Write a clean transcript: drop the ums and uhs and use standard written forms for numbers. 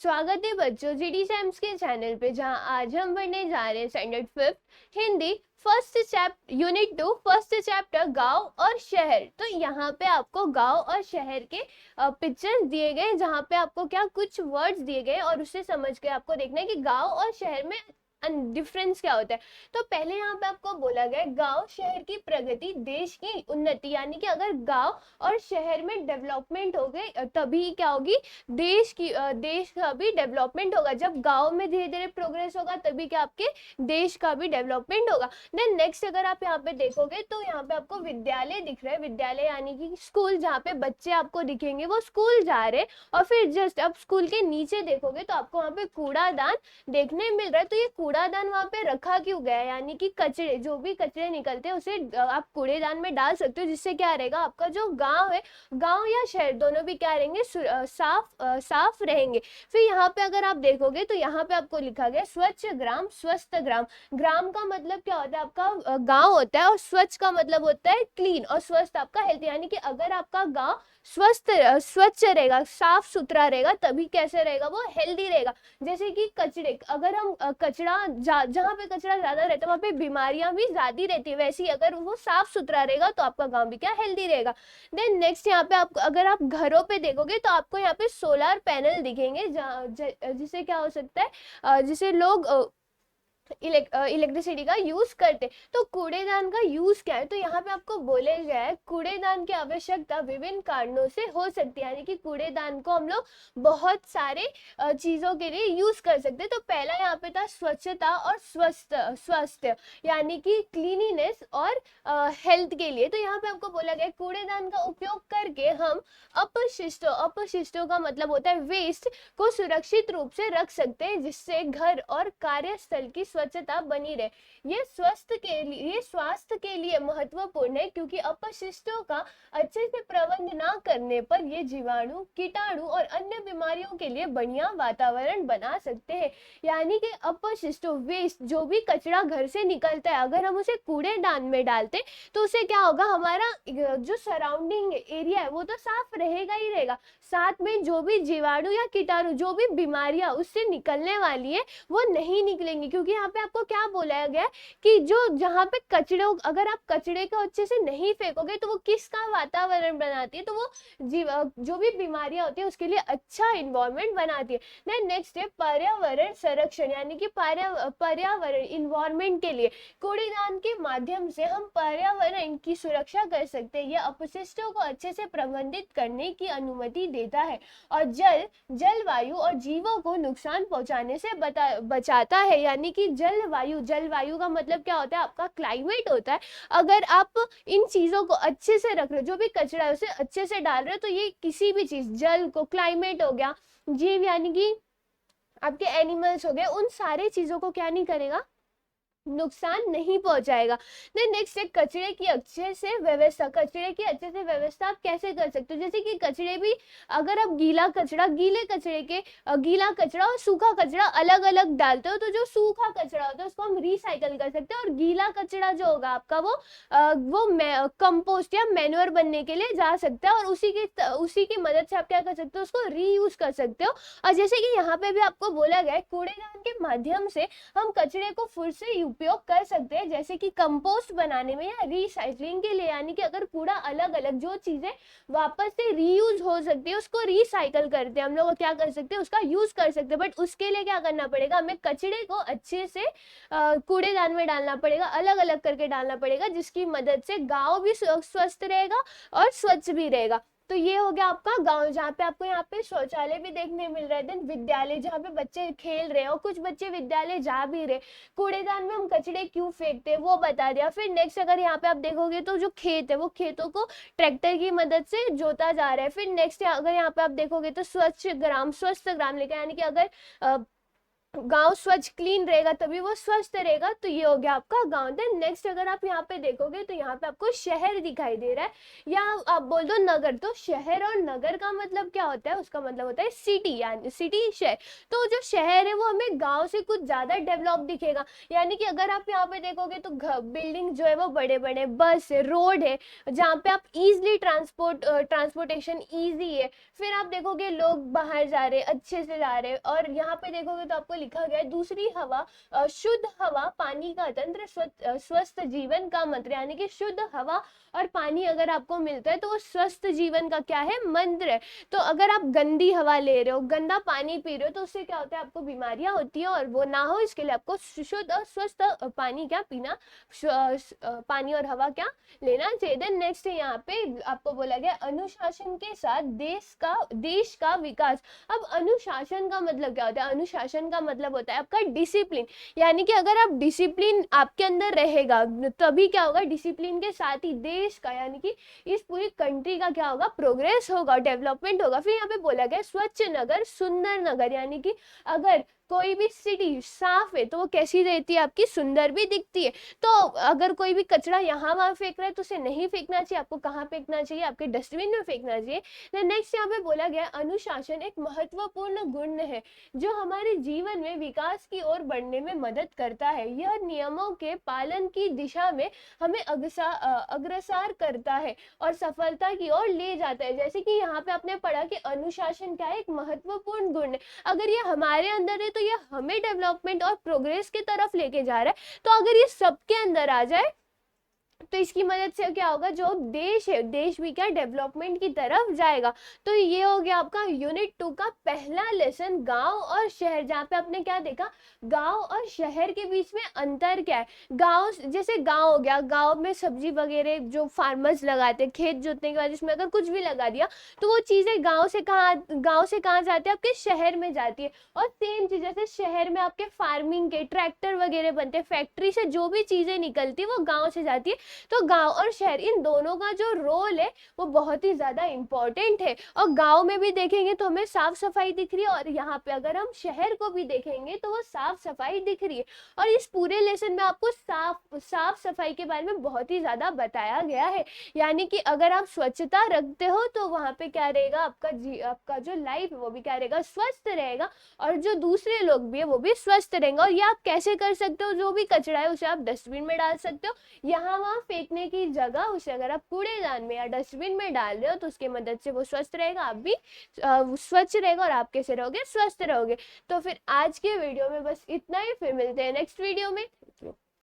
स्वागत है बच्चों जीडी साइंस के चैनल पे, जहां आज हम पढ़ने जा रहे हैं standard fifth Hindi first chapter unit 2 first chapter गांव और शहर। तो यहाँ पे आपको गांव और शहर के पिक्चर्स दिए गए, जहाँ पे आपको क्या कुछ वर्ड्स दिए गए और उससे समझ के आपको देखना है कि गांव और शहर में डिफरेंस क्या होता है। तो पहले यहाँ पे आपको बोला गया गांव शहर की प्रगति देश की उन्नति, यानी कि अगर गांव और शहर में डेवलपमेंट हो गए तभी क्या होगी, देश का भी डेवलपमेंट होगा। जब गांव में धीरे धीरे प्रोग्रेस होगा तभी क्या आपके देश का भी डेवलपमेंट होगा। देन नेक्स्ट अगर आप यहाँ पे देखोगे तो यहाँ पे आपको विद्यालय दिख रहा है, विद्यालय यानी कि स्कूल, जहाँ पे बच्चे आपको दिखेंगे वो स्कूल जा रहे हैं। और फिर जस्ट अब स्कूल के नीचे देखोगे तो आपको वहाँ पे कूड़ादान देखने मिल रहा है। तो ये कूड़ादान वहाँ पे रखा क्यों गया है, यानी कि कचरे, जो भी कचरे निकलते हैं उसे आप कूड़ेदान में डाल सकते हो, जिससे क्या रहेगा आपका जो गांव है, गांव या शहर दोनों भी क्या रहेंगे, साफ रहेंगे। फिर यहाँ पे अगर आप देखोगे तो यहाँ पे आपको लिखा गया स्वच्छ ग्राम स्वस्थ ग्राम। ग्राम का मतलब क्या होता है, आपका गांव होता है, और स्वच्छ का मतलब होता है क्लीन, और स्वस्थ आपका हेल्थ, यानी कि अगर आपका गांव स्वच्छ रहेगा, साफ सुथरा रहेगा, तभी कैसे रहेगा, वो हेल्दी रहेगा। जैसे कि कचरे, अगर हम कचरा जहाँ पे कचरा ज्यादा रहता है वहाँ पे बीमारियां भी ज्यादा रहती है, वैसे ही अगर वो साफ सुथरा रहेगा तो आपका गांव भी क्या हेल्दी रहेगा। देन नेक्स्ट यहाँ पे आप अगर आप घरों पे देखोगे तो आपको यहाँ पे सोलर पैनल दिखेंगे, जिसे क्या हो सकता है, जिसे लोग इलेक्ट्रिसिटी का यूज करते। तो कूड़ेदान का यूज क्या है, तो यहाँ पे आपको बोले गया है कूड़ेदान की आवश्यकता विभिन्न कारणों से हो सकती है, यानी कि कूड़ेदान को हम लोग बहुत सारे चीजों के लिए यूज कर सकते हैं। तो पहला यहाँ पे था स्वच्छता और स्वास्थ्य, यानी कि क्लीनिनेस और हेल्थ के लिए। तो यहाँ पे आपको बोला गया कूड़ेदान का उपयोग करके हम अपशिष्टों का मतलब होता है वेस्ट को सुरक्षित रूप से रख सकते हैं, जिससे घर और कार्यस्थल की स्वच्छता बनी रहे। ये स्वास्थ्य के लिए महत्वपूर्ण है, क्योंकि अपशिष्टों का अच्छे से प्रबंध ना करने पर ये जीवाणु, कीटाणु और अन्य बीमारियों के लिए बढ़िया वातावरण बना सकते हैं। यानी कि अपशिष्टों, वेस्ट, जो भी कचरा घर से निकलता है, अगर हम उसे कूड़ेदान में डालते तो उसे क्या होगा, हमारा जो सराउंडिंग एरिया है वो तो साफ रहेगा ही रहेगा, साथ में जो भी जीवाणु या कीटाणु, जो भी बीमारियां उससे निकलने वाली है वो नहीं निकलेंगी। क्योंकि यहाँ पे आपको क्या बोला गया है कि जो जहाँ पे कचरे, अगर आप कचरे को अच्छे से नहीं फेंकोगे तो वो किसका वातावरण बनाती है, तो वो जो भी बीमारियां होती है उसके लिए अच्छा इन्वायरमेंट बनाती है। देन नेक्स्ट है पर्यावरण संरक्षण, यानी कि पर्यावरण इन्वायरमेंट के लिए कूड़ेदान के माध्यम से हम पर्यावरण की सुरक्षा कर सकते हैं। यह अपशिष्टों को अच्छे से प्रबंधित करने की अनुमति देता है और जलवायु और जीवों को नुकसान पहुंचाने से बचाता है। यानी कि जलवायु का मतलब क्या होता है, आपका क्लाइमेट होता है। अगर आप इन चीजों को अच्छे से रख रहे हो, जो भी कचरा है उसे अच्छे से डाल रहे हो, तो ये किसी भी चीज, जल को, क्लाइमेट हो गया, जीव यानी कि आपके एनिमल्स हो गए, उन सारे चीजों को क्या नहीं करेगा, नुकसान नहीं पहुंचाएगा। देन नेक्स्ट है कचरे की अच्छे से व्यवस्था। कचरे की अच्छे से व्यवस्था आप कैसे कर सकते हो, जैसे कि कचरे भी, अगर आप गीला कचरा और सूखा कचरा अलग अलग डालते हो, तो जो सूखा कचरा होता है उसको हम रिसाइकल कर सकते हैं, और गीला कचरा जो होगा आपका वो कंपोस्ट या मैन्योर बनने के लिए जा सकता है, और उसी की मदद से आप क्या कर सकते हो, उसको रीयूज कर सकते हो। और जैसे कि यहाँ पे भी आपको बोला गया है कूड़ेदान के माध्यम से हम कचरे को फिर से उपयोग कर सकते हैं, जैसे कि कंपोस्ट बनाने में या रिसाइकलिंग के लिए। यानी कि अगर कूड़ा अलग अलग जो चीजें वापस से रीयूज हो सकती है उसको रिसाइकल करते हैं, हम लोग क्या कर सकते हैं, उसका यूज कर सकते हैं। बट उसके लिए क्या करना पड़ेगा, हमें कचरे को अच्छे से कूड़ेदान में डालना पड़ेगा, अलग अलग करके डालना पड़ेगा, जिसकी मदद से गांव भी स्वस्थ रहेगा और स्वच्छ भी रहेगा। तो ये हो गया आपका गांव, जहाँ पे आपको यहाँ पे शौचालय भी देखने मिल रहा है। देन विद्यालय, जहाँ पे बच्चे खेल रहे हैं और कुछ बच्चे विद्यालय जा भी रहे। कूड़ेदान में हम कचरे क्यों फेंकते हैं वो बता दिया। फिर नेक्स्ट अगर यहाँ पे आप देखोगे तो जो खेत है वो खेतों को ट्रैक्टर की मदद से जोता जा रहा है। फिर नेक्स्ट अगर यहाँ पे आप देखोगे तो स्वस्थ ग्राम लिखा है, यानी कि अगर गांव स्वच्छ क्लीन रहेगा तभी वो स्वस्थ रहेगा। तो ये हो गया आपका गांव। देन नेक्स्ट अगर आप यहाँ पे देखोगे तो यहाँ पे आपको शहर दिखाई दे रहा है, या आप बोल दो नगर। तो शहर और नगर का मतलब क्या होता है, उसका मतलब होता है सिटी, यानी सिटी शहर। तो जो शहर है वो हमें गांव से कुछ ज्यादा डेवलप दिखेगा, यानी कि अगर आप यहाँ पे देखोगे तो बिल्डिंग जो है वो बड़े बड़े, बस है, रोड है जहाँ पे आप इजिली ट्रांसपोर्टेशन ईजी है। फिर आप देखोगे लोग बाहर जा रहे, अच्छे से जा रहे। और यहाँ पे देखोगे तो आपको लिखा गया है दूसरी हवा, शुद्ध हवा, पानी का तंत्र, स्वस्थ जीवन का मंत्र। यानी कि शुद्ध हवा और पानी अगर आपको मिलता है तो वो स्वस्थ जीवन का क्या है, मंत्र है। तो अगर आप गंदी हवा ले रहे हो, गंदा पानी पी रहे हो, तो उससे क्या होता है, आपको बीमारियां होती हैं, और वो ना हो इसके लिए आपको शुद्ध और स्वस्थ पानी क्या पीना, पानी और हवा क्या लेना चाहिए। देन नेक्स्ट है यहाँ पे आपको बोला गया अनुशासन के साथ देश का विकास। अब अनुशासन का मतलब क्या होता है, अनुशासन का मतलब होता है आपका डिसिप्लिन। यानी कि अगर आप डिसिप्लिन आपके अंदर रहेगा तभी क्या होगा, डिसिप्लिन के साथ ही देश का, यानी कि इस पूरी कंट्री का क्या होगा, प्रोग्रेस होगा, डेवलपमेंट होगा। फिर यहाँ पे बोला गया स्वच्छ नगर सुंदर नगर। यानी कि अगर कोई भी सिटी साफ है तो वो कैसी रहती है, आपकी सुंदर भी दिखती है। तो अगर कोई भी कचरा यहाँ वहां फेंक रहा है तो उसे नहीं फेंकना चाहिए, आपको कहाँ फेंकना चाहिए, आपके डस्टबिन में फेंकना चाहिए। नेक्स्ट यहाँ पे बोला गया अनुशासन एक महत्वपूर्ण गुण है जो हमारे जीवन में विकास की ओर बढ़ने में मदद करता है। यह नियमों के पालन की दिशा में हमें अग्रसर करता है और सफलता की ओर ले जाता है। जैसे कि यहाँ पे आपने पढ़ा कि अनुशासन क्या है, एक महत्वपूर्ण गुण है। अगर ये हमारे अंदर है तो ये हमें डेवलपमेंट और प्रोग्रेस की तरफ लेके जा रहा है। तो अगर ये सबके अंदर आ जाए तो इसकी मदद से क्या होगा, जो देश है, देश भी क्या डेवलपमेंट की तरफ जाएगा। तो ये हो गया आपका यूनिट 2 का पहला लेसन, गांव और शहर, जहाँ पे आपने क्या देखा, गांव और शहर के बीच में अंतर क्या है। गांव, जैसे गांव हो गया, गांव में सब्जी वगैरह जो फार्मर्स लगाते हैं, खेत जोतने के बाद इसमें अगर कुछ भी लगा दिया तो वो चीजें गांव से कहाँ जाती है, आपके शहर में जाती है। और सेम चीज जैसे शहर में आपके फार्मिंग के ट्रैक्टर वगैरह बनते हैं, फैक्ट्री से जो भी चीजें निकलती है वो गांव से जाती है। तो गांव और शहर इन दोनों का जो रोल है वो बहुत ही ज्यादा इंपॉर्टेंट है। और गांव में भी देखेंगे तो हमें साफ सफाई दिख रही है, और यहाँ पे अगर हम शहर को भी देखेंगे तो वो साफ सफाई दिख रही है। और इस पूरे लेसन में आपको साफ सफाई के बारे में बहुत ही ज्यादा बताया गया है। यानी कि अगर आप स्वच्छता रखते हो तो वहां पे क्या रहेगा, आपका जो लाइफ है वो भी क्या रहेगा, स्वस्थ रहेगा, और जो दूसरे लोग भी है वो भी स्वस्थ रहेंगे। और ये आप कैसे कर सकते हो, जो भी कचरा है उसे आप डस्टबिन में डाल सकते हो, यहाँ वहाँ फेंकने की जगह उसे अगर आप कूड़ेदान में या डस्टबिन में डाल रहे हो तो उसकी मदद से वो स्वस्थ रहेगा, आप भी स्वच्छ रहेगा, और आप कैसे रहोगे, स्वस्थ रहोगे। तो फिर आज के वीडियो में बस इतना ही, फिर मिलते हैं नेक्स्ट वीडियो में।